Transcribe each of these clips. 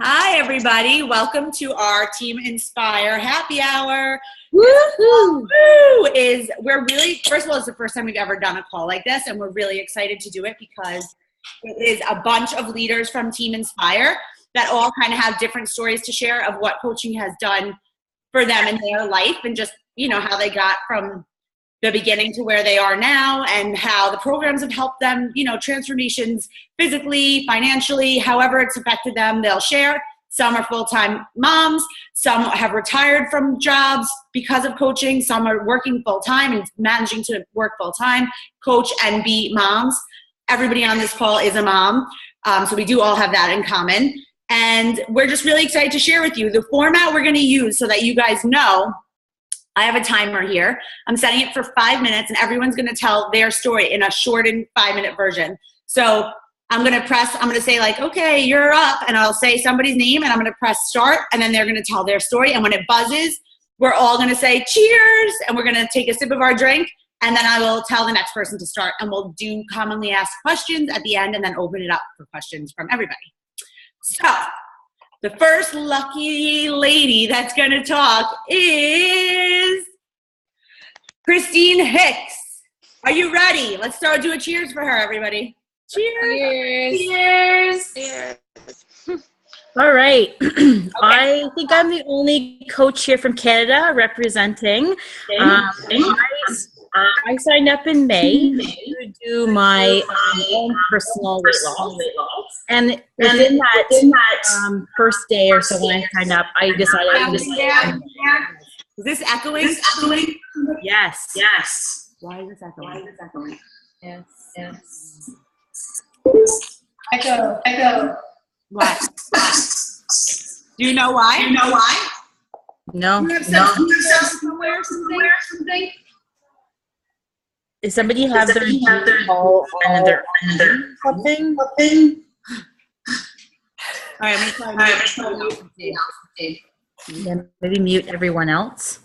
Hi, everybody. Welcome to our Team Inspire Happy Hour. Woohoo! We're really, first of all, it's the first time we've ever done a call like this, and we're really excited to do it because it is a bunch of leaders from Team Inspire that all kind of have different stories to share of what coaching has done for them in their life and just, how they got from the beginning to where they are now and how the programs have helped them, transformations physically, financially, however it's affected them, they'll share. Some are full-time moms. Some have retired from jobs because of coaching. Some are working full-time and managing to work full-time, coach and be moms. Everybody on this call is a mom. So we do all have that in common. And we're just really excited to share with you the format we're going to use so that you guys know. I have a timer here. I'm setting it for 5 minutes, and everyone's going to tell their story in a shortened 5-minute version. So I'm going to say like, okay, you're up, and I'll say somebody's name, and I'm going to press start, and then they're going to tell their story. And when it buzzes, we're all going to say cheers, and we're going to take a sip of our drink, and then I will tell the next person to start, and we'll do commonly asked questions at the end, and then open it up for questions from everybody. So the first lucky lady that's going to talk is Christine Hicks. Are you ready? Let's do a cheers for her, everybody. Cheers. Cheers. Cheers. All right. Okay. I think I'm the only coach here from Canada representing. I signed up in May to do my own personal weight loss. And within that first day or so when I signed up, I decided Is this echoing? Yes. Why is this echoing? Yes. Echo. What? Do you know why? No. You have somewhere or something? Does somebody have their call on their something? All right, I'm going to try. Yeah, maybe mute everyone else.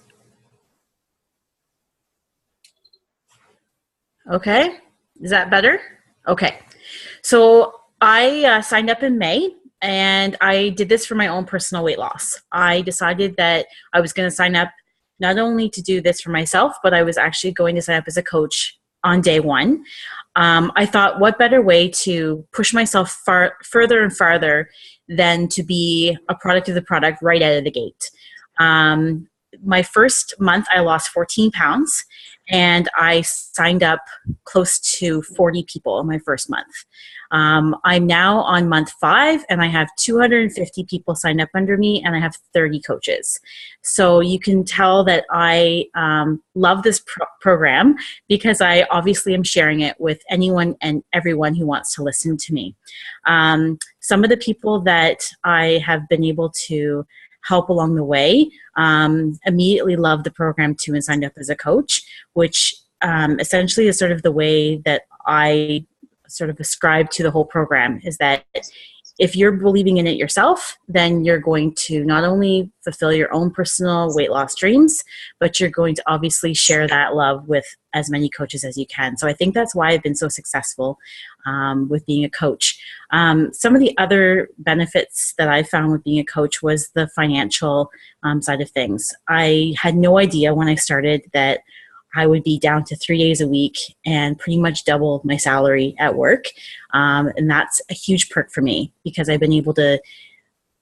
Okay, is that better? Okay, so I signed up in May, and I did this for my own personal weight loss. I decided that I was going to sign up not only to do this for myself, but I was actually going to sign up as a coach on day one. I thought, what better way to push myself further and farther than to be a product of the product right out of the gate. My first month, I lost 14 pounds, and I signed up close to 40 people in my first month. I'm now on month 5, and I have 250 people signed up under me, and I have 30 coaches. So you can tell that I love this program because I obviously am sharing it with anyone and everyone who wants to listen to me. Some of the people that I have been able to help along the way immediately loved the program too and signed up as a coach, which essentially is sort of the way that I sort of ascribe to the whole program, is that if you're believing in it yourself, then you're going to not only fulfill your own personal weight loss dreams, but you're going to obviously share that love with as many coaches as you can. So I think that's why I've been so successful with being a coach. Some of the other benefits that I found with being a coach was the financial side of things. I had no idea when I started that I would be down to 3 days a week and pretty much double my salary at work. And that's a huge perk for me because I've been able to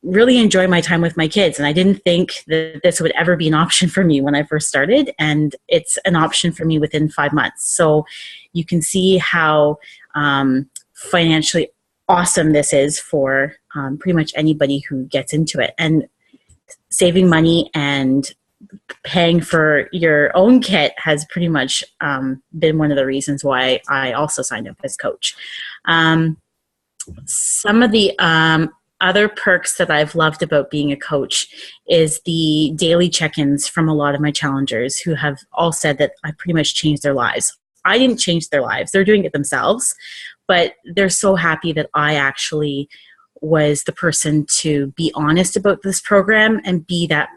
really enjoy my time with my kids. And I didn't think that this would ever be an option for me when I first started. And it's an option for me within 5 months. So you can see how financially awesome this is for pretty much anybody who gets into it. And saving money and paying for your own kit has pretty much been one of the reasons why I also signed up as coach. Some of the other perks that I've loved about being a coach is the daily check-ins from a lot of my challengers who have all said that I pretty much changed their lives. I didn't change their lives. They're doing it themselves, but they're so happy that I actually was the person to be honest about this program and be that,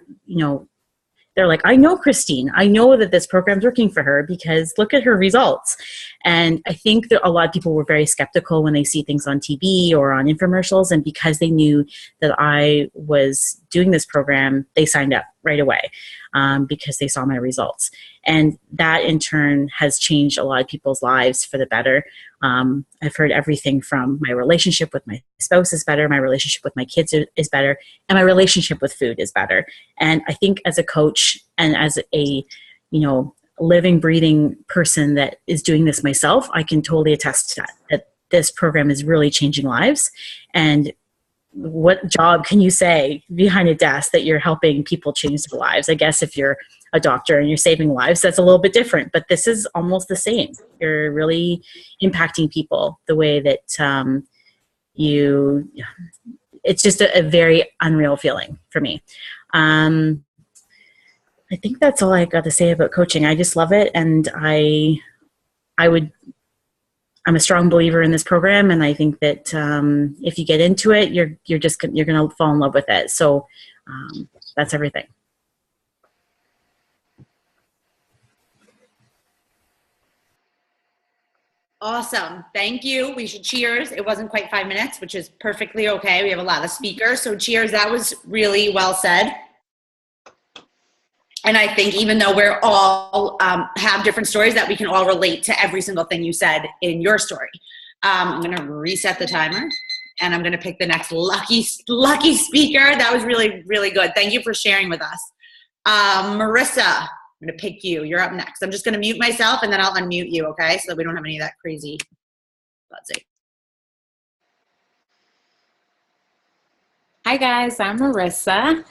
they're like, I know Christine. I know that this program's working for her because look at her results. And I think that a lot of people were very skeptical when they see things on TV or on infomercials. And because they knew that I was doing this program, they signed up right away because they saw my results. And that in turn has changed a lot of people's lives for the better. I've heard everything from my relationship with my spouse is better, my relationship with my kids is better, and my relationship with food is better. And I think as a coach and as a, living, breathing person that is doing this myself, I can totally attest to that this program is really changing lives. And what job can you say behind a desk that you're helping people change their lives? I guess if you're a doctor and you're saving lives, that's a little bit different, but this is almost the same. You're really impacting people the way that it's just a very unreal feeling for me. I think that's all I got to say about coaching. I just love it. And I'm a strong believer in this program, and I think that if you get into it, you're going to fall in love with it. So that's everything. Awesome. Thank you. We should cheers. It wasn't quite 5 minutes, which is perfectly okay. We have a lot of speakers. So cheers. That was really well said. And I think even though we're all have different stories, that we can all relate to every single thing you said in your story. I'm going to reset the timer, and I'm going to pick the next lucky speaker. That was really, really good. Thank you for sharing with us. Marissa, I'm going to pick you. You're up next. I'm just going to mute myself, and then I'll unmute you, okay? So that we don't have any of that crazy buzzing. Hi, guys. I'm Marissa.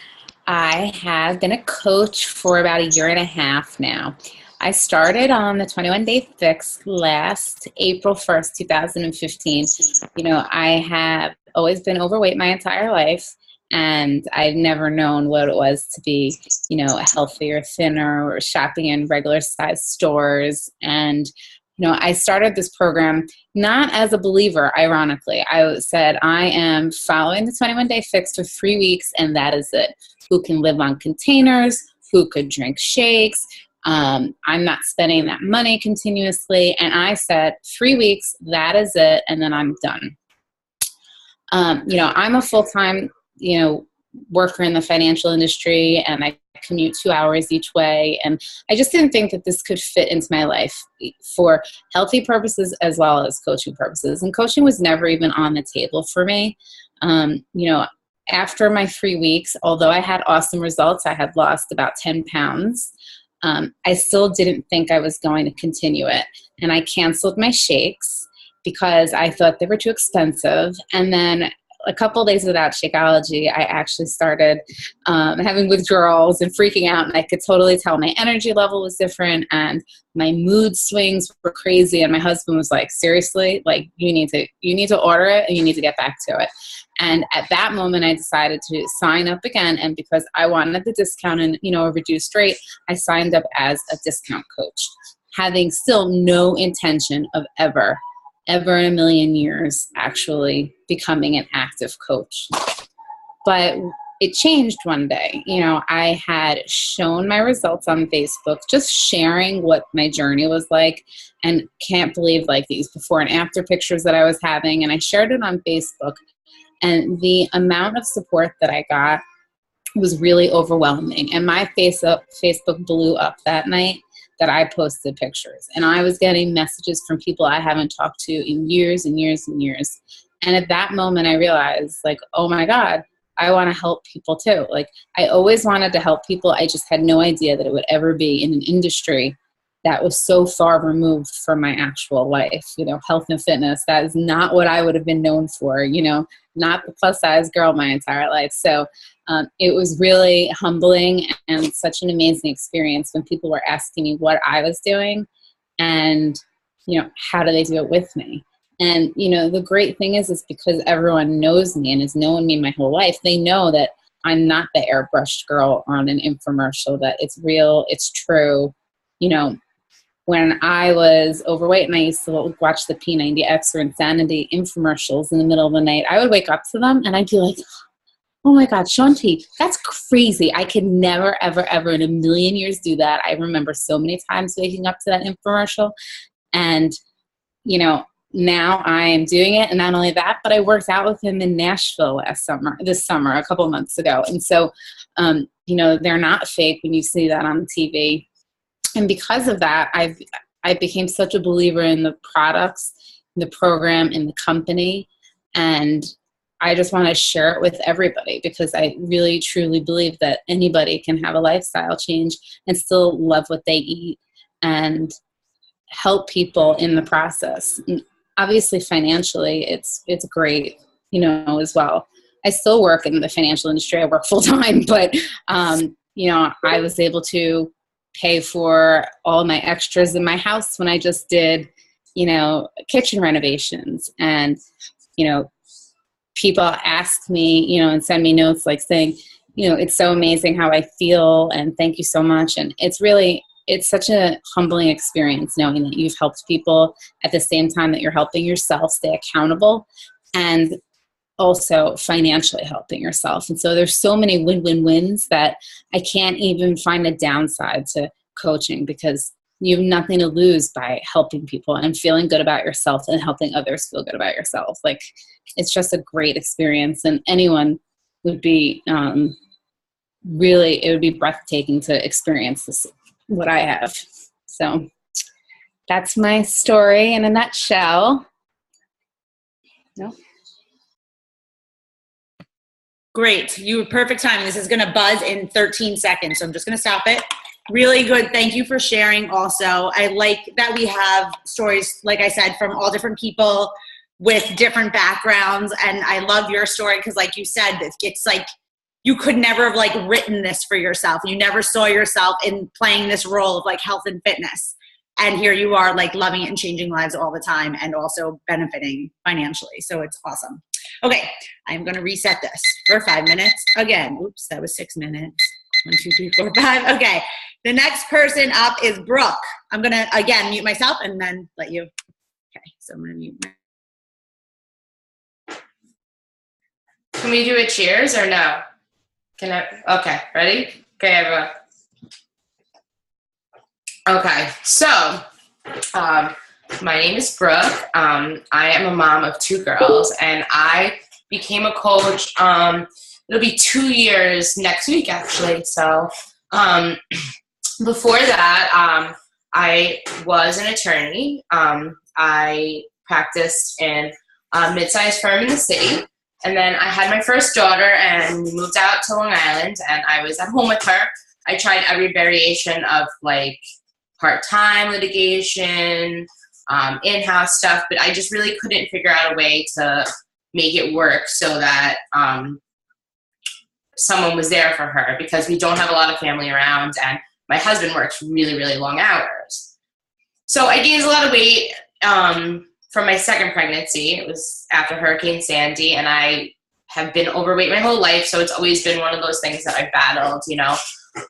I have been a coach for about 1.5 years now. I started on the 21 Day Fix last April 1st, 2015. I have always been overweight my entire life, and I've never known what it was to be, healthier, thinner, or shopping in regular size stores. And I started this program not as a believer, ironically. I said, I am following the 21 Day Fix for 3 weeks, and that is it. Who can live on containers? Who could drink shakes? I'm not spending that money continuously. And I said, 3 weeks, that is it, and then I'm done. I'm a full-time, worker in the financial industry, and I commute 2 hours each way. And I just didn't think that this could fit into my life for healthy purposes as well as coaching purposes. And coaching was never even on the table for me. After my 3 weeks, although I had awesome results, I had lost about 10 pounds. I still didn't think I was going to continue it. And I canceled my shakes because I thought they were too expensive. And then a couple of days without Shakeology, I actually started having withdrawals and freaking out. And I could totally tell my energy level was different and my mood swings were crazy. And my husband was like, seriously, like you need to order it and you need to get back to it. And at that moment, I decided to sign up again. And because I wanted the discount and, a reduced rate, I signed up as a discount coach, having still no intention of ever in a million years actually becoming an active coach. But it changed one day. I had shown my results on Facebook, just sharing what my journey was like, and can't believe like these before and after pictures that I was having. And I shared it on Facebook. And the amount of support that I got was really overwhelming. And my Facebook blew up that night that I posted pictures. And I was getting messages from people I haven't talked to in years and years and years. And at that moment, I realized, like, oh my God, I want to help people too. Like, I always wanted to help people. I just had no idea that it would ever be in an industry that was so far removed from my actual life. Health and fitness, that is not what I would have been known for, not the plus size girl my entire life. So it was really humbling and such an amazing experience when people were asking me what I was doing and, how do they do it with me? And, the great thing is because everyone knows me and has known me my whole life, they know that I'm not the airbrushed girl on an infomercial, that it's real, it's true. When I was overweight and I used to watch the P90X or Insanity infomercials in the middle of the night, I would wake up to them and I'd be like, oh my God, Shanti, that's crazy. I could never, ever, ever in a million years do that. I remember so many times waking up to that infomercial. And, you know, now I am doing it. And not only that, but I worked out with him in Nashville this summer, a couple of months ago. And so, you know, they're not fake when you see that on TV. And because of that, I became such a believer in the products, the program, in the company. And I just want to share it with everybody because I really, truly believe that anybody can have a lifestyle change and still love what they eat and help people in the process. And obviously, financially, it's great, you know, as well. I still work in the financial industry. I work full time, but, you know, I was able to pay for all my extras in my house when I just did, you know, kitchen renovations. And, you know, people ask me, you know, and send me notes like saying, you know, it's so amazing how I feel and thank you so much. And it's such a humbling experience knowing that you've helped people at the same time that you're helping yourself stay accountable and also financially helping yourself. And so there's so many win-win-wins that I can't even find a downside to coaching because you have nothing to lose by helping people and feeling good about yourself and helping others feel good about yourself. Like, it's just a great experience, and anyone would be really, it would be breathtaking to experience this, what I have. So that's my story in a nutshell. No. Great. You were perfect timing. This is going to buzz in 13 seconds. So I'm just going to stop it. Really good. Thank you for sharing also. I like that we have stories, like I said, from all different people with different backgrounds. And I love your story because, like you said, it's like you could never have like written this for yourself. You never saw yourself in playing this role of like health and fitness. And here you are like loving it and changing lives all the time and also benefiting financially. So it's awesome. Okay, I'm going to reset this for 5 minutes. Again, oops, that was 6 minutes. 1, 2, 3, 4, 5. Okay, the next person up is Brooke. I'm going to, again, mute myself and then let you. Okay, so I'm going to mute. Can we do a cheers or no? Can I? Okay, ready? Okay, everyone. Okay, so my name is Brooke. I am a mom of 2 girls, and I became a coach. It'll be 2 years next week, actually. So before that, I was an attorney. I practiced in a mid-sized firm in the city, and then I had my first daughter, and we moved out to Long Island, and I was at home with her. I tried every variation of like part-time litigation, in-house stuff, but I just really couldn't figure out a way to make it work so that someone was there for her because we don't have a lot of family around and my husband works really, really long hours. So I gained a lot of weight from my second pregnancy. It was after Hurricane Sandy, and I have been overweight my whole life, so it's always been one of those things that I battled, you know,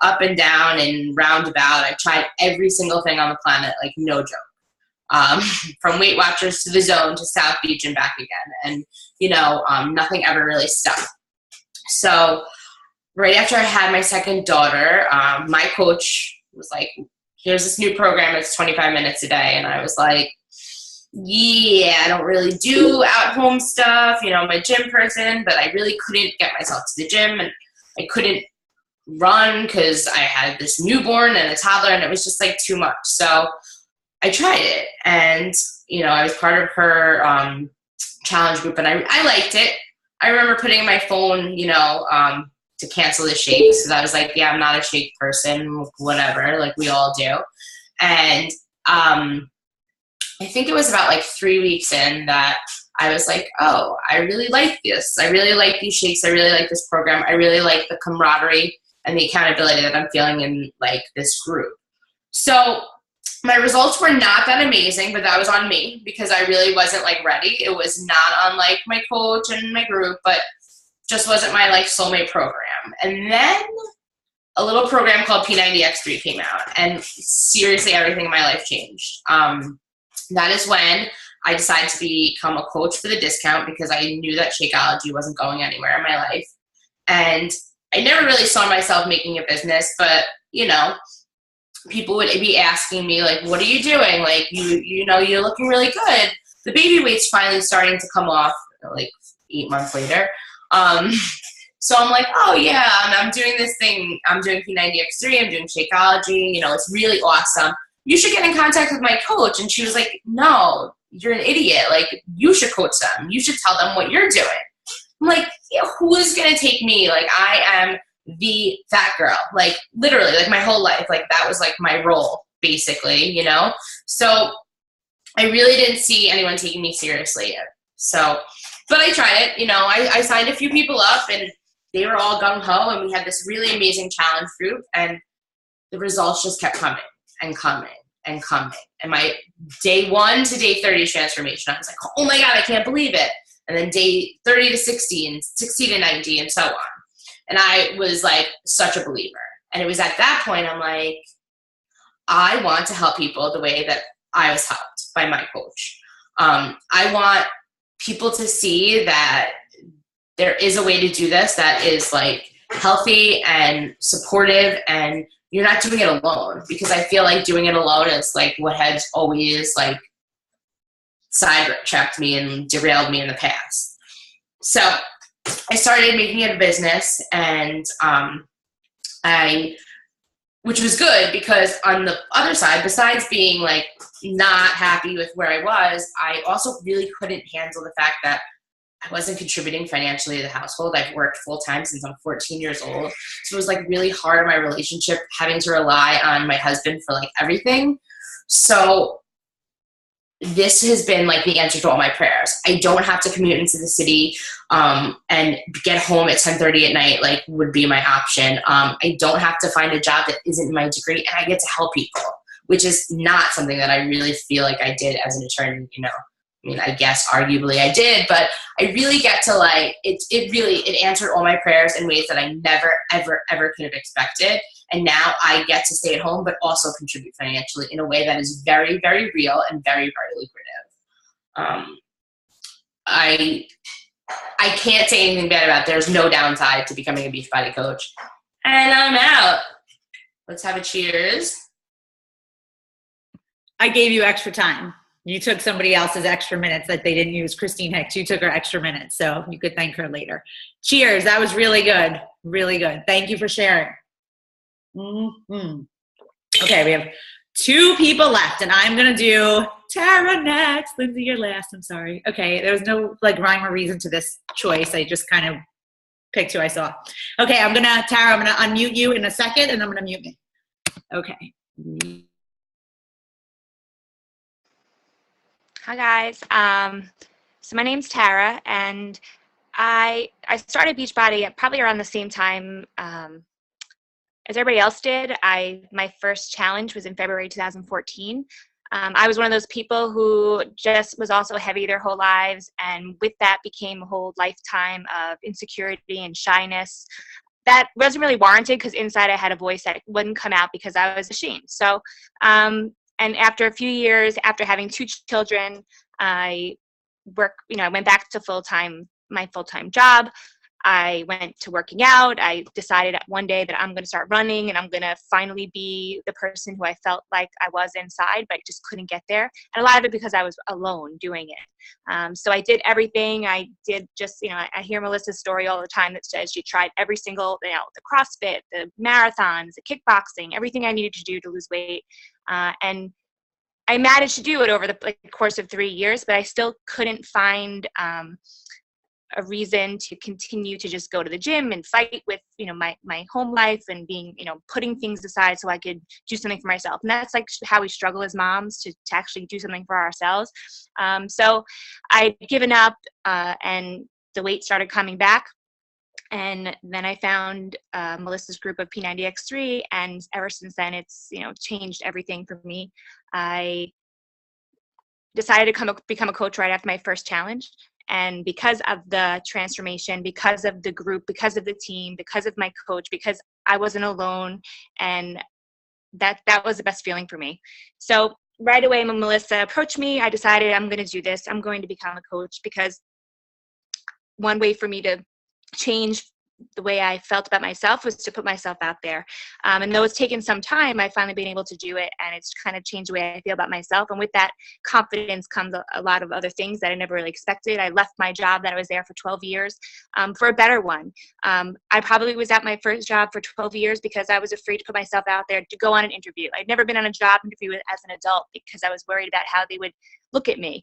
up and down and roundabout. I tried every single thing on the planet, like no joke. From Weight Watchers to The Zone to South Beach and back again. And, you know, nothing ever really stuck. So right after I had my second daughter, my coach was like, here's this new program. It's 25 minutes a day. And I was like, yeah, I don't really do at-home stuff. You know, I'm a gym person, but I really couldn't get myself to the gym. And I couldn't run because I had this newborn and a toddler, and it was just like too much. So I tried it, and you know, I was part of her challenge group, and I liked it. I remember putting in my phone, you know, to cancel the shakes because I was like, yeah, I'm not a shake person, whatever, like we all do. And I think it was about like 3 weeks in that I was like, oh, I really like this. I really like these shakes. I really like this program. I really like the camaraderie and the accountability that I'm feeling in like this group. So my results were not that amazing, but that was on me because I really wasn't like ready. It was not on like my coach and my group, but just wasn't my like soulmate program. And then a little program called P90X3 came out, and seriously everything in my life changed. That is when I decided to become a coach for the discount because I knew that Shakeology wasn't going anywhere in my life. And I never really saw myself making a business, but, you know, people would be asking me, like, what are you doing? Like, you know, you're looking really good. The baby weight's finally starting to come off, like 8 months later. So I'm like, oh yeah, I'm doing this thing. I'm doing P90X3. I'm doing Shakeology. You know, it's really awesome. You should get in contact with my coach. And she was like, no, you're an idiot. Like, you should coach them. You should tell them what you're doing. I'm like, yeah, who is going to take me? Like, I am the fat girl. Like, literally, like my whole life. Like, that was like my role, basically, you know? So I really didn't see anyone taking me seriously yet. So, but I tried it. You know, I signed a few people up, and they were all gung-ho, and we had this really amazing challenge group, and the results just kept coming and coming and coming. And my day 1 to day 30 transformation, I was like, oh my God, I can't believe it. And then day 30 to 60 and 60 to 90 and so on. And I was like such a believer. And it was at that point, I'm like, I want to help people the way that I was helped by my coach. I want people to see that there is a way to do this that is like healthy and supportive, and you're not doing it alone, because I feel like doing it alone is like what has always like sidetracked me and derailed me in the past. So I started making it a business, and which was good, because on the other side, besides being like not happy with where I was, I also really couldn't handle the fact that I wasn't contributing financially to the household. I've worked full time since I'm 14 years old. So it was like really hard in my relationship having to rely on my husband for like everything. So this has been like the answer to all my prayers. I don't have to commute into the city and get home at 10:30 at night, like would be my option. I don't have to find a job that isn't my degree, and I get to help people, which is not something that I really feel like I did as an attorney, you know. I mean, I guess arguably I did, but I really get to like, it answered all my prayers in ways that I never, ever, ever could have expected. And now I get to stay at home, but also contribute financially in a way that is very, very real and very, very lucrative. I can't say anything bad about it. There's no downside to becoming a Beachbody coach. And I'm out. Let's have a cheers. I gave you extra time. You took somebody else's extra minutes that they didn't use. Christine Hicks, you took her extra minutes, so you could thank her later. Cheers. That was really good. Really good. Thank you for sharing. Mm-hmm. Okay, we have 2 people left, and I'm going to do Tara next. Lindsay, you're last. I'm sorry. Okay, there was no like rhyme or reason to this choice. I just kind of picked who I saw. Okay, Tara, I'm going to unmute you in a second, and I'm going to mute me. Okay. Hi guys. So my name's Tara, and I started Beachbody probably around the same time as everybody else did. My first challenge was in February 2014. I was one of those people who just was also heavy their whole lives, and with that became a whole lifetime of insecurity and shyness that wasn't really warranted, because inside I had a voice that wouldn't come out because I was ashamed. So and after a few years, after having 2 children, I went back to my full-time job. I went to working out. I decided one day that I'm going to start running, and I'm going to finally be the person who I felt like I was inside, but just couldn't get there. And a lot of it because I was alone doing it. So I did everything. I did just, I hear Melissa's story all the time that says she tried every single, the CrossFit, the marathons, the kickboxing, everything I needed to do to lose weight. And I managed to do it over the course of 3 years, but I still couldn't find a reason to continue to just go to the gym and fight with, my home life and being, putting things aside so I could do something for myself. And that's like how we struggle as moms to actually do something for ourselves. So I'd given up and the weight started coming back. And then I found Melissa's group of P90X3, and ever since then, it's changed everything for me. I decided to become a coach right after my first challenge, and because of the transformation, because of the group, because of the team, because of my coach, because I wasn't alone, and that was the best feeling for me. So right away, when Melissa approached me, I decided I'm going to do this. I'm going to become a coach, because one way for me to change the way I felt about myself was to put myself out there. And though it's taken some time, I've finally been able to do it, and it's kind of changed the way I feel about myself. And with that confidence comes a lot of other things that I never really expected. I left my job that I was there for 12 years for a better one. I probably was at my first job for 12 years because I was afraid to put myself out there to go on an interview. I'd never been on a job interview as an adult because I was worried about how they would look at me.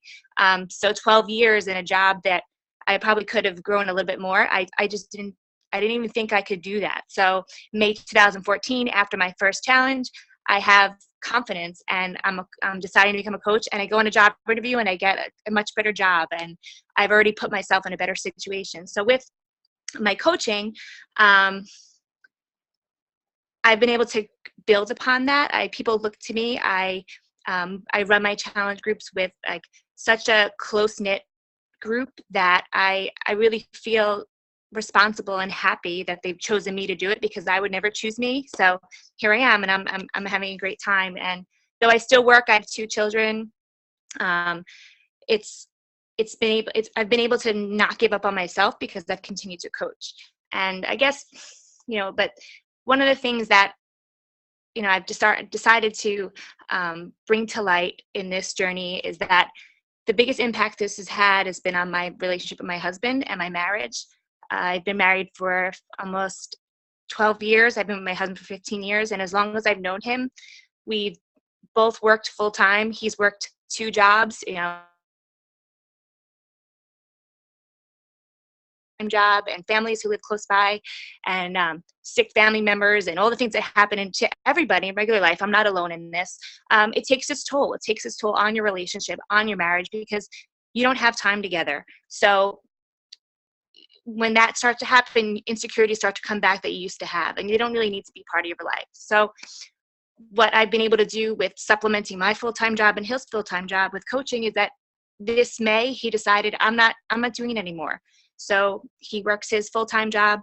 So 12 years in a job that I probably could have grown a little bit more. I didn't even think I could do that. So May 2014, after my first challenge, I have confidence, and I'm deciding to become a coach, and I go on a job interview and I get a much better job, and I've already put myself in a better situation. So with my coaching, I've been able to build upon that. People look to me. I run my challenge groups with like such a close-knit group that I really feel responsible and happy that they've chosen me to do it, because I would never choose me. So here I am, and I'm having a great time. And though I still work, I have 2 children. I've been able to not give up on myself because I've continued to coach. And I guess, but one of the things that I've decided to bring to light in this journey is that the biggest impact this has been on my relationship with my husband and my marriage. I've been married for almost 12 years. I've been with my husband for 15 years. And as long as I've known him, we've both worked full time. He's worked 2 jobs, job, and families who live close by, and sick family members, and all the things that happen to everybody in regular life. I'm not alone in this. It takes its toll. It takes its toll on your relationship, on your marriage, because you don't have time together. So when that starts to happen, insecurities start to come back that you used to have, and they don't really need to be part of your life. So what I've been able to do with supplementing my full-time job and his full-time job with coaching is that this May, he decided I'm not doing it anymore. So he works his full-time job.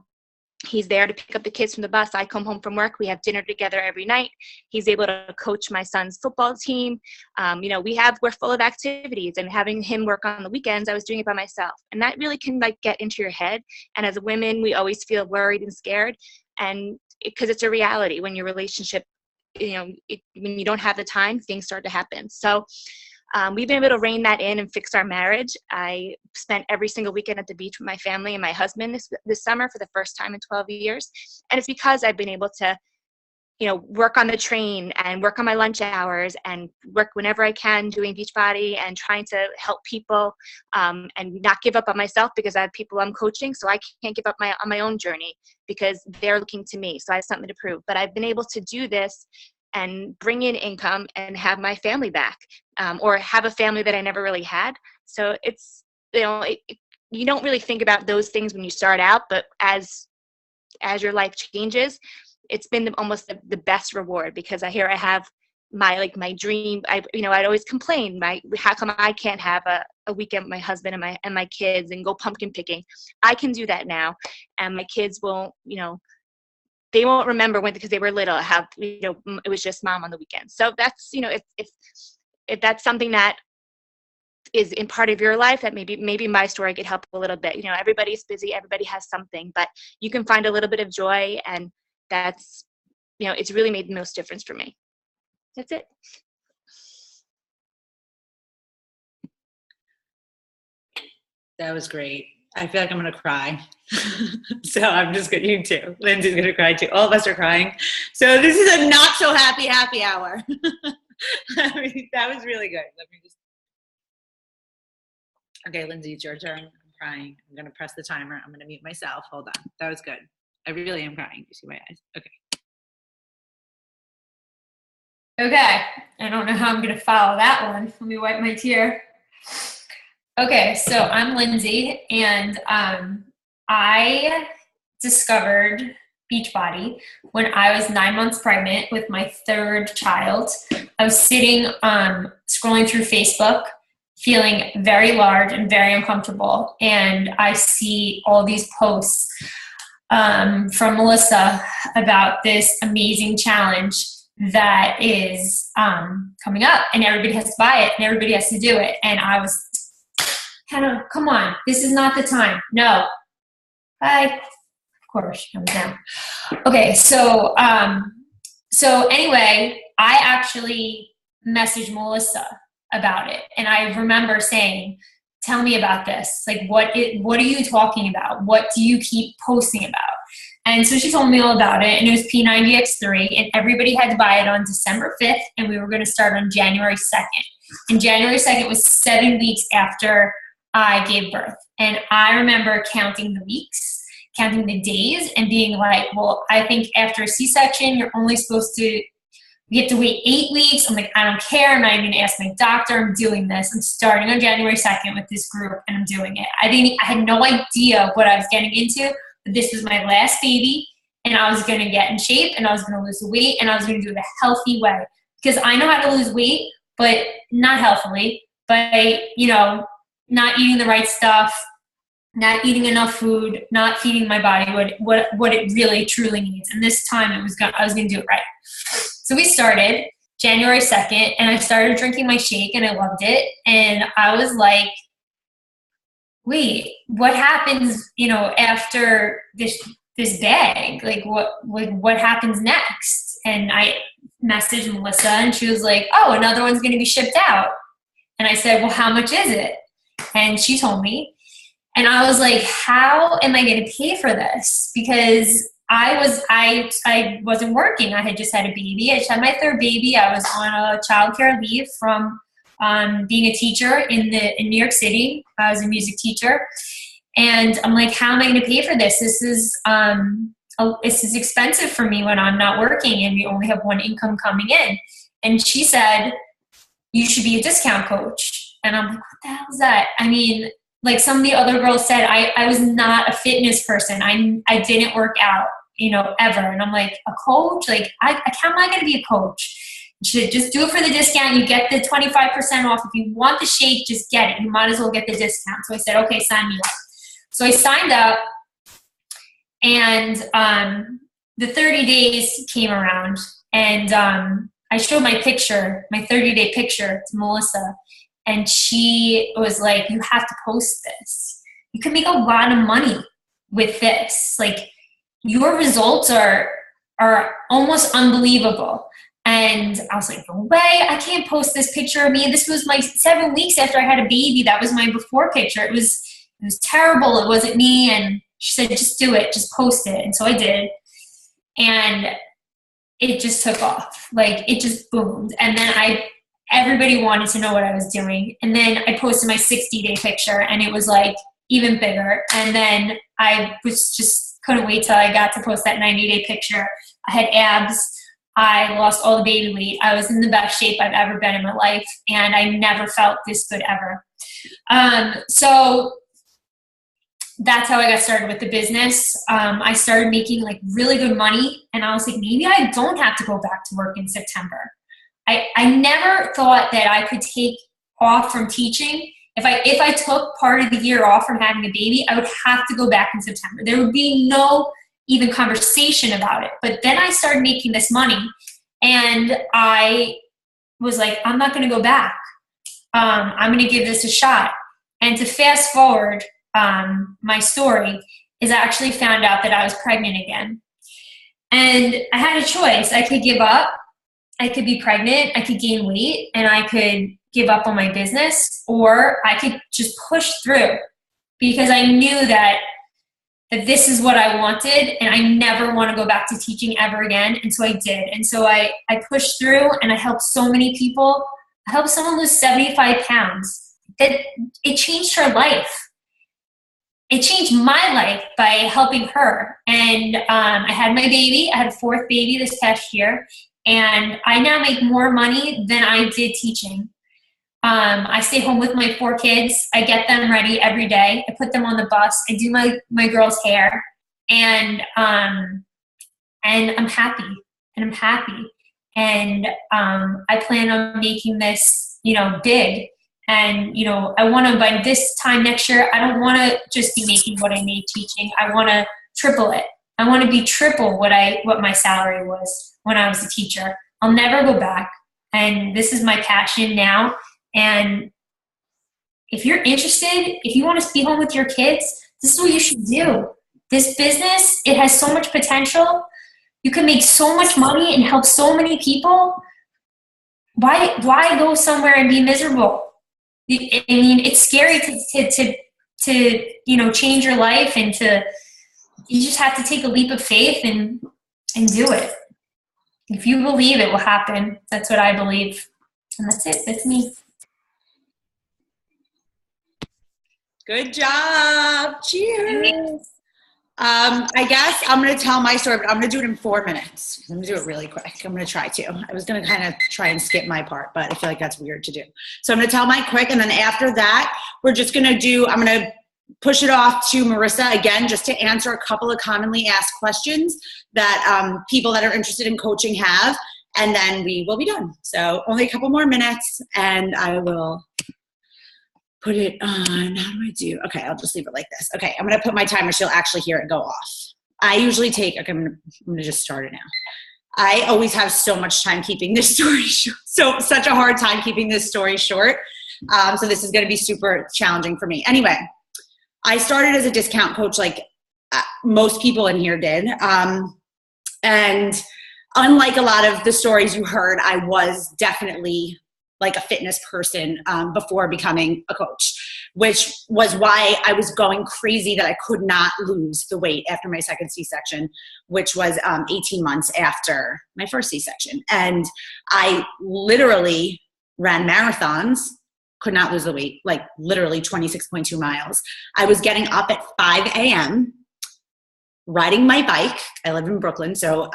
He's there to pick up the kids from the bus. I come home from work. We have dinner together every night. He's able to coach my son's football team. We're full of activities, and having him work on the weekends, I was doing it by myself. And that really can get into your head. And as women, we always feel worried and scared, and because it's a reality when your relationship, when you don't have the time, things start to happen. So we've been able to rein that in and fix our marriage. I spent every single weekend at the beach with my family and my husband this summer for the first time in 12 years. And it's because I've been able to, work on the train and work on my lunch hours and work whenever I can doing Beachbody and trying to help people and not give up on myself, because I have people I'm coaching. So I can't give up on my own journey because they're looking to me. So I have something to prove. But I've been able to do this and bring in income and have my family back, or have a family that I never really had. So it's, you don't really think about those things when you start out, but as your life changes, it's been almost the best reward, because I have my dream. I'd always complain, how come I can't have a weekend with my husband and my kids and go pumpkin picking? I can do that now, and my kids won't, they won't remember because they were little, how, it was just mom on the weekend. So that's, if that's something that is in part of your life, that maybe my story could help a little bit. Everybody's busy, everybody has something, but you can find a little bit of joy, and that's, it's really made the most difference for me. That's it. That was great. I feel like I'm going to cry. So I'm just going to, you too. Lindsay's going to cry too. All of us are crying. So this is a not so happy hour. I mean, that was really good. Okay, Lindsay, it's your turn. I'm crying. I'm going to press the timer. I'm going to mute myself. Hold on. That was good. I really am crying. You see my eyes? Okay. Okay. I don't know how I'm going to follow that one. Let me wipe my tear. Okay, so I'm Lindsay, and I discovered Beachbody when I was 9 months pregnant with my 3rd child. I was sitting scrolling through Facebook, feeling very large and very uncomfortable, and I see all these posts from Melissa about this amazing challenge that is coming up, and everybody has to buy it and everybody has to do it. And I was kind of, come on, this is not the time. No. Bye. course, she comes now. Okay, so anyway, I actually messaged Melissa about it, and I remember saying, tell me about this. Like, what are you talking about? What do you keep posting about? And so she told me all about it, and it was P90X3, and everybody had to buy it on December 5th, and we were going to start on January 2nd. And January 2nd was 7 weeks after I gave birth. And I remember counting the weeks, counting the days, and being like, well, I think after a C-section, you're only supposed to, you have to wait 8 weeks. I'm like, I don't care. I'm not even going to ask my doctor. I'm doing this. I'm starting on January 2nd with this group, and I'm doing it. I had no idea what I was getting into, but this was my last baby, and I was going to get in shape, and I was going to lose the weight, and I was going to do it a healthy way. Because I know how to lose weight, but not healthily, by, not eating the right stuff, not eating enough food, not feeding my body what it really truly needs. And this time I was going to do it right. So we started January 2nd, and I started drinking my shake, and I loved it. And I was like, wait, what happens, after this bag? Like, what happens next? And I messaged Melissa, and she was like, oh, another one's going to be shipped out. And I said, well, how much is it? And she told me. And I was like, how am I going to pay for this? Because I wasn't working. I had just had a baby. I just had my third baby. I was on a childcare leave from being a teacher in New York City. I was a music teacher. And I'm like, how am I going to pay for this? This is expensive for me when I'm not working and we only have one income coming in. And she said, you should be a discount coach. And I'm like, what the hell is that? I mean, like some of the other girls said, I was not a fitness person. I didn't work out, ever. And I'm like, a coach? Like, how am I going to be a coach? You should just do it for the discount. You get the 25% off. If you want the shake, just get it. You might as well get the discount. So I said, okay, sign me up. So I signed up, and the 30 days came around, and I showed my 30-day picture to Melissa. And she was like, you have to post this. You can make a lot of money with this. Like, your results are almost unbelievable. And I was like, no way, I can't post this picture of me. This was my 7 weeks after I had a baby. That was my before picture. It was terrible. It wasn't me. And she said, just do it. Just post it. And so I did. And it just took off. Like, it just boomed. And then everybody wanted to know what I was doing. And then I posted my 60-day picture, and it was like even bigger. And then I couldn't wait till I got to post that 90-day picture. I had abs. I lost all the baby weight. I was in the best shape I've ever been in my life, and I never felt this good ever. So that's how I got started with the business. I started making like really good money, and I was like, maybe I don't have to go back to work in September. I never thought that I could take off from teaching. If I took part of the year off from having a baby, I would have to go back in September. There would be no even conversation about it. But then I started making this money, and I was like, I'm not going to go back. I'm going to give this a shot. And to fast forward, my story is I actually found out that I was pregnant again. And I had a choice. I could give up. I could be pregnant, I could gain weight, and I could give up on my business, or I could just push through, because I knew that this is what I wanted, and I never want to go back to teaching ever again. And so I did. And so I pushed through, and I helped so many people. I helped someone lose 75 pounds. It changed her life. It changed my life by helping her. And I had my baby. I had a fourth baby this past year. And I now make more money than I did teaching. I stay home with my 4 kids. I get them ready every day. I put them on the bus. I do my girls' hair. And I'm happy. And I plan on making this, big. And, I want to, by this time next year, I don't want to just be making what I made teaching. I want to triple it. I want to be triple what my salary was when I was a teacher. I'll never go back. And this is my passion now. And if you're interested, if you want to be home with your kids, this is what you should do. This business, it has so much potential. You can make so much money and help so many people. Why go somewhere and be miserable? I mean, it's scary to change your life, and you just have to take a leap of faith and do it. If you believe, it will happen. That's what I believe. And that's it. That's me. Good job. Cheers. I guess I'm going to tell my story, but I'm going to do it in 4 minutes. I'm going to do it really quick. I'm going to try to. I was going to kind of try and skip my part, but I feel like that's weird to do. So I'm going to tell mine quick, and then after that, I'm going to push it off to Marissa again, just to answer a couple of commonly asked questions that people that are interested in coaching have, and then we will be done. So only a couple more minutes, and I will put it on. How do I do? Okay, I'll just leave it like this. Okay, I'm going to put my timer so you'll actually hear it go off. I usually take, okay, I'm going to just start it now. I always have so much time keeping this story short. Such a hard time keeping this story short. So this is going to be super challenging for me. Anyway, I started as a discount coach like most people in here did. And unlike a lot of the stories you heard, I was definitely like a fitness person before becoming a coach, which was why I was going crazy that I could not lose the weight after my second C-section, which was 18 months after my first C-section. And I literally ran marathons, could not lose the weight, like literally 26.2 miles. I was getting up at 5 a.m., riding my bike. I live in Brooklyn, so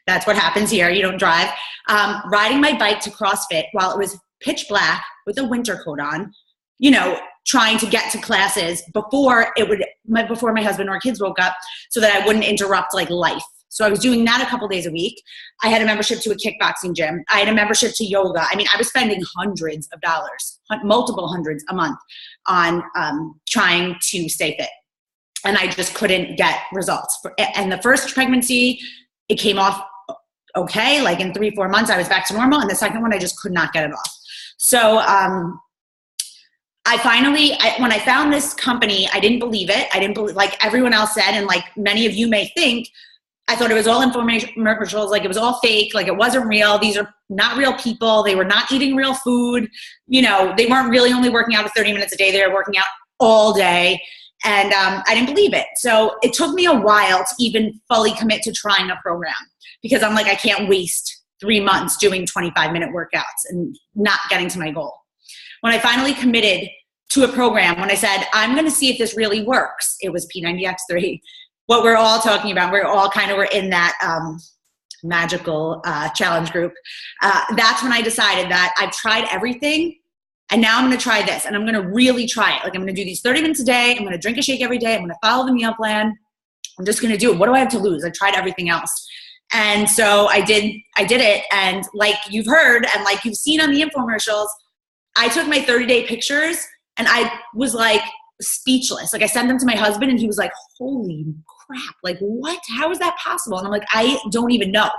that's what happens here. You don't drive. Riding my bike to CrossFit while it was pitch black with a winter coat on, trying to get to classes before my husband or kids woke up so that I wouldn't interrupt like life. So I was doing that a couple days a week. I had a membership to a kickboxing gym. I had a membership to yoga. I mean, I was spending hundreds of dollars, multiple hundreds a month on trying to stay fit. And I just couldn't get results. And the first pregnancy, it came off okay. Like in 3-4 months, I was back to normal. And the second one, I just could not get it off. So when I found this company, I didn't believe it. I didn't believe, like everyone else said, and like many of you may think, I thought it was all infomercials, like it was all fake, like it wasn't real. These are not real people. They were not eating real food. They weren't really only working out for 30 minutes a day. They were working out all day. And I didn't believe it. So it took me a while to even fully commit to trying a program, because I'm like, I can't waste 3 months doing 25-minute workouts and not getting to my goal. When I finally committed to a program, when I said, I'm going to see if this really works, it was P90X3. What we're all talking about, we're all kind of were in that magical challenge group. That's when I decided that I've tried everything, and now I'm going to try this, and I'm going to really try it. Like I'm going to do these 30 minutes a day. I'm going to drink a shake every day. I'm going to follow the meal plan. I'm just going to do it. What do I have to lose? I tried everything else. And so I did it. And like you've heard, and like you've seen on the infomercials, I took my 30-day pictures and I was like speechless. Like I sent them to my husband and he was like, holy crap. Like what? How is that possible? And I'm like, I don't even know.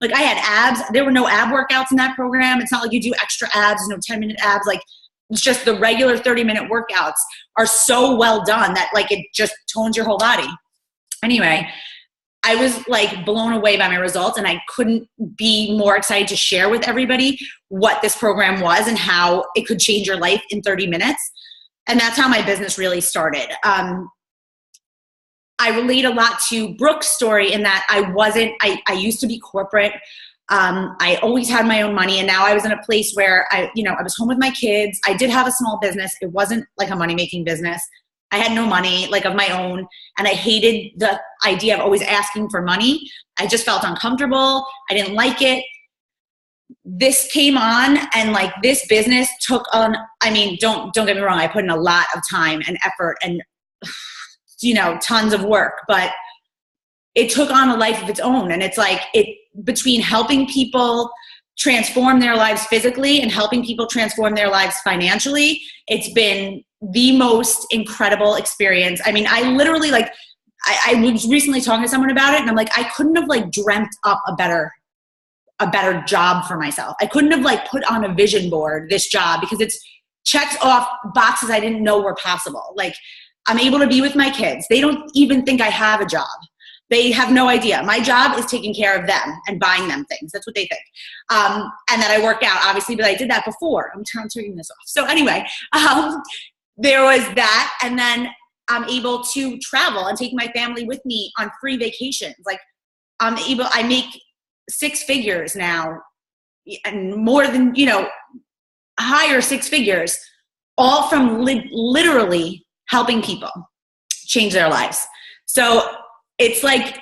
Like I had abs. There were no ab workouts in that program. It's not like you do extra abs, no 10-minute abs. Like it's just the regular 30-minute workouts are so well done that like it just tones your whole body. Anyway, I was like blown away by my results, and I couldn't be more excited to share with everybody what this program was and how it could change your life in 30 minutes. And that's how my business really started. I relate a lot to Brooke's story in that I used to be corporate. I always had my own money, and now I was in a place where I was home with my kids. I did have a small business. It wasn't like a money-making business. I had no money like of my own, and I hated the idea of always asking for money. I just felt uncomfortable. I didn't like it. This came on, and like this business took on, I mean, don't get me wrong. I put in a lot of time and effort and, tons of work, but it took on a life of its own. And it's like between helping people transform their lives physically and helping people transform their lives financially, it's been the most incredible experience. I mean, I literally I was recently talking to someone about it, and I'm like, I couldn't have like dreamt up a better job for myself. I couldn't have like put on a vision board this job, because it's checks off boxes I didn't know were possible. Like I'm able to be with my kids. They don't even think I have a job. They have no idea. My job is taking care of them and buying them things. That's what they think. And that I work out, obviously, but I did that before. I'm turning this off. So anyway, there was that. And then I'm able to travel and take my family with me on free vacations. Like I make 6 figures now, and more than, higher 6 figures, all from literally helping people change their lives. So it's like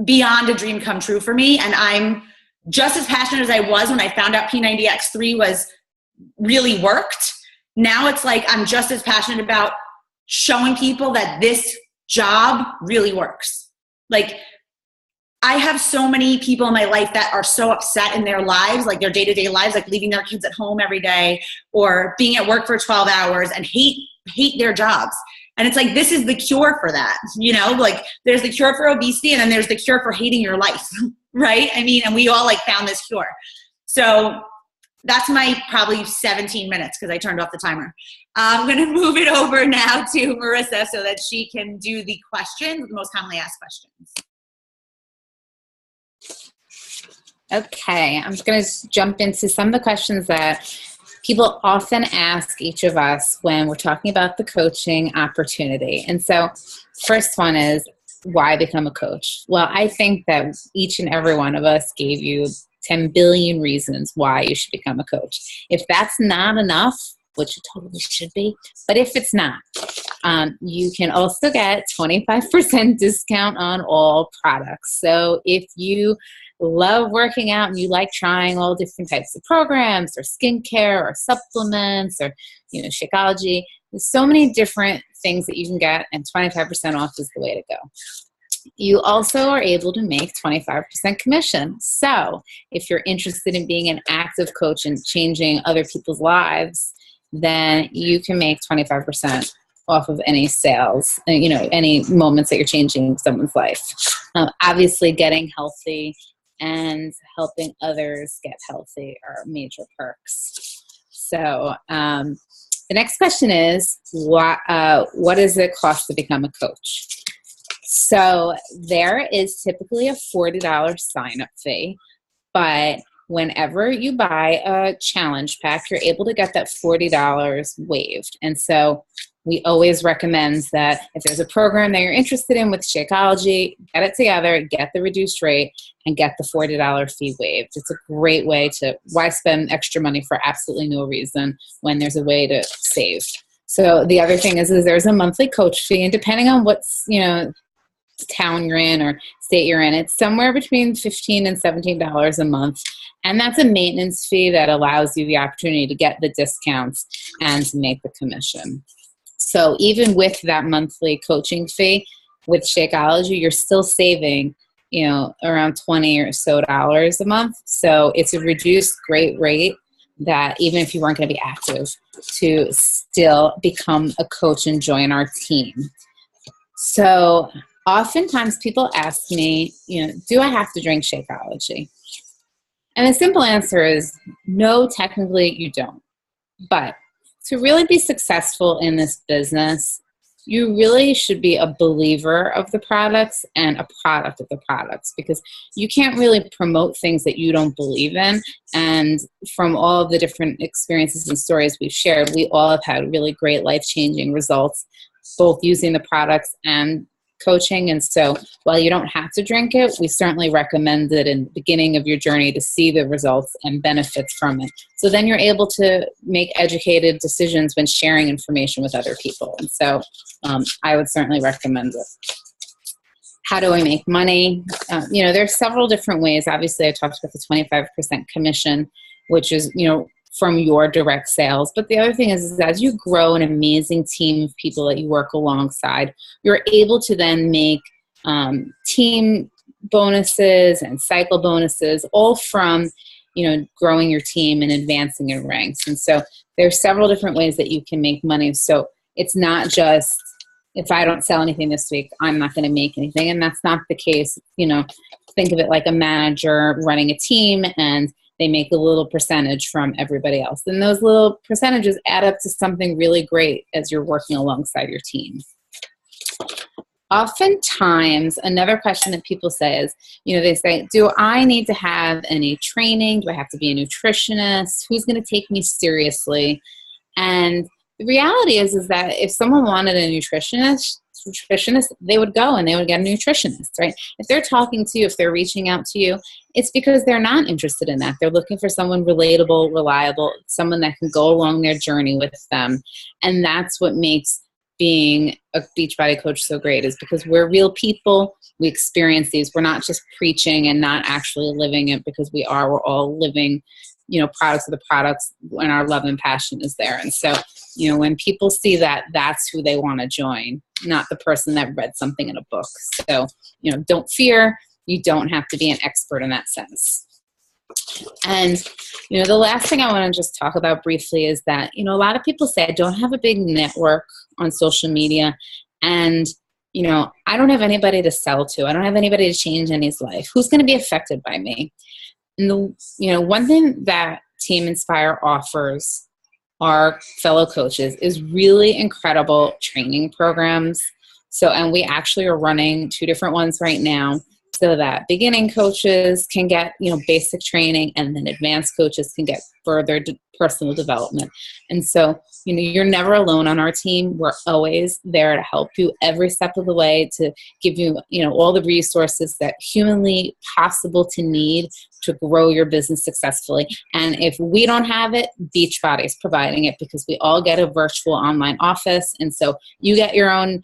beyond a dream come true for me. And I'm just as passionate as I was when I found out P90X3 really worked. Now it's like I'm just as passionate about showing people that this job really works. Like, I have so many people in my life that are so upset in their lives, like their day-to-day lives, like leaving their kids at home every day or being at work for 12 hours and hate their jobs. And it's like, this is the cure for that, like there's the cure for obesity and then there's the cure for hating your life, right? I mean, and we all like found this cure. So that's my probably 17 minutes because I turned off the timer. I'm going to move it over now to Marissa so that she can do the questions, the most commonly asked questions. Okay, I'm just going to jump into some of the questions that people often ask each of us when we're talking about the coaching opportunity. And so first one is, why become a coach? Well, I think that each and every one of us gave you 10 billion reasons why you should become a coach. If that's not enough, which it totally should be, but if it's not, you can also get 25% discount on all products. So if you love working out and you like trying all different types of programs or skincare or supplements or, Shakeology, there's so many different things that you can get, and 25% off is the way to go. You also are able to make 25% commission. So if you're interested in being an active coach and changing other people's lives, then you can make 25% off of any sales, any moments that you're changing someone's life. Obviously, getting healthy and helping others get healthy are major perks. So the next question is, what does it cost to become a coach? So there is typically a $40 sign-up fee, but whenever you buy a challenge pack, you're able to get that $40 waived. And so we always recommend that if there's a program that you're interested in with Shakeology, get it together, get the reduced rate, and get the $40 fee waived. It's a great way to, why spend extra money for absolutely no reason when there's a way to save. So the other thing is there's a monthly coach fee, and depending on what's, town you're in or state you're in, it's somewhere between $15 and $17 a month. And that's a maintenance fee that allows you the opportunity to get the discounts and to make the commission. So even with that monthly coaching fee with Shakeology, you're still saving, around $20 or so a month. So it's a reduced great rate that even if you weren't going to be active, to still become a coach and join our team. So oftentimes people ask me, do I have to drink Shakeology? And the simple answer is no, technically you don't. But to really be successful in this business, you really should be a believer of the products and a product of the products, because you can't really promote things that you don't believe in. And from all of the different experiences and stories we've shared, we all have had really great life-changing results, both using the products and coaching. And so while you don't have to drink it, we certainly recommend it in the beginning of your journey to see the results and benefits from it. So then you're able to make educated decisions when sharing information with other people. And so I would certainly recommend it. How do I make money? There's several different ways. Obviously, I talked about the 25% commission, which is, from your direct sales. But the other thing is as you grow an amazing team of people that you work alongside, you're able to then make team bonuses and cycle bonuses, all from, growing your team and advancing in ranks. And so there's several different ways that you can make money. So it's not just, if I don't sell anything this week, I'm not going to make anything. And that's not the case. Think of it like a manager running a team, and they make a little percentage from everybody else. And those little percentages add up to something really great as you're working alongside your team. Oftentimes, another question that people say is, they say, do I need to have any training? Do I have to be a nutritionist? Who's going to take me seriously? And the reality is that if someone wanted a nutritionist, they would go and they would get a nutritionist, right? If they're talking to you, if they're reaching out to you, it's because they're not interested in that. They're looking for someone relatable, reliable, someone that can go along their journey with them. And that's what makes being a Beachbody coach so great, is because we're real people. We experience these. We're not just preaching and not actually living it, because we're all living, products of the products when our love and passion is there. And so, when people see that, that's who they want to join, not the person that read something in a book. So, don't fear. You don't have to be an expert in that sense. And, the last thing I want to just talk about briefly is that, a lot of people say, I don't have a big network on social media, and, I don't have anybody to sell to. I don't have anybody to change anybody's life. Who's going to be affected by me? And one thing that Team Inspire offers our fellow coaches is really incredible training programs. And we actually are running 2 different ones right now, so that beginning coaches can get, basic training, and then advanced coaches can get further personal development. And so, you're never alone on our team. We're always there to help you every step of the way, to give you, all the resources that humanly possible to need to grow your business successfully. And if we don't have it, Beachbody is providing it, because we all get a virtual online office. And so you get your own,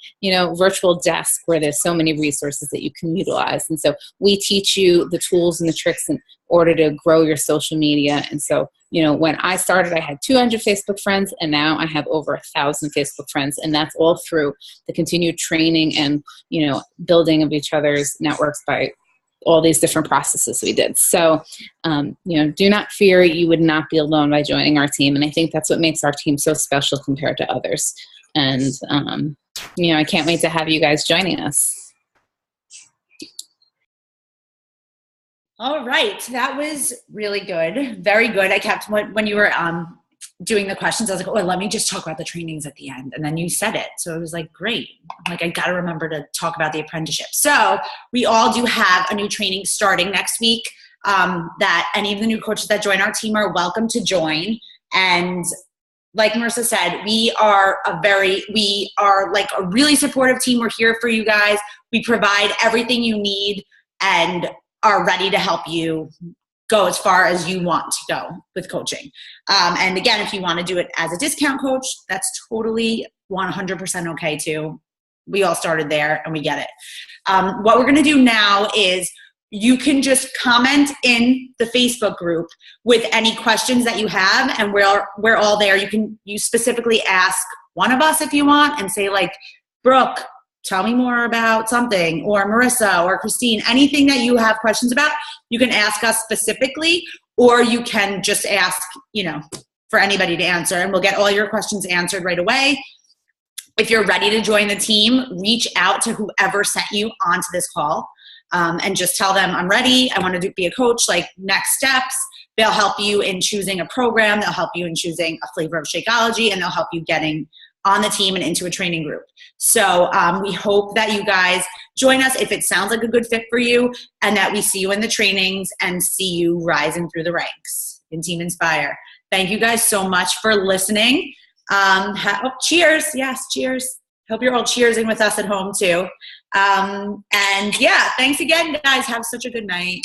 virtual desk where there's so many resources that you can utilize. And so we teach you the tools and the tricks in order to grow your social media. And so, when I started, I had 200 Facebook friends, and now I have over 1,000 Facebook friends. And that's all through the continued training and, building of each other's networks by all these different processes we did. So, do not fear. You would not be alone by joining our team. And I think that's what makes our team so special compared to others. And, I can't wait to have you guys joining us. All right. That was really good. Very good. I kept, when you were doing the questions, I was like, oh, let me just talk about the trainings at the end. And then you said it. So it was like, great. I got to remember to talk about the apprenticeship. So we all do have a new training starting next week that any of the new coaches that join our team are welcome to join. And like Marissa said, we are like a really supportive team. We're here for you guys. We provide everything you need and are ready to help you go as far as you want to go with coaching. And again, if you want to do it as a discount coach, that's totally 100% okay too. We all started there and we get it. What we're going to do now is you can just comment in the Facebook group with any questions that you have, and we're all there. You specifically ask one of us if you want, and say like, Brooke, tell me more about something, or Marissa or Christine, anything that you have questions about, you can ask us specifically, or you can just ask, for anybody to answer, and we'll get all your questions answered right away. If you're ready to join the team, reach out to whoever sent you onto this call, and just tell them, I'm ready. I want to be a coach, like next steps. They'll help you in choosing a program. They'll help you in choosing a flavor of Shakeology, and they'll help you getting on the team and into a training group. So we hope that you guys join us if it sounds like a good fit for you, and that we see you in the trainings and see you rising through the ranks in Team Inspire. Thank you guys so much for listening. Cheers. Yes, cheers. Hope you're all cheersing with us at home too. And yeah, thanks again, guys. Have such a good night.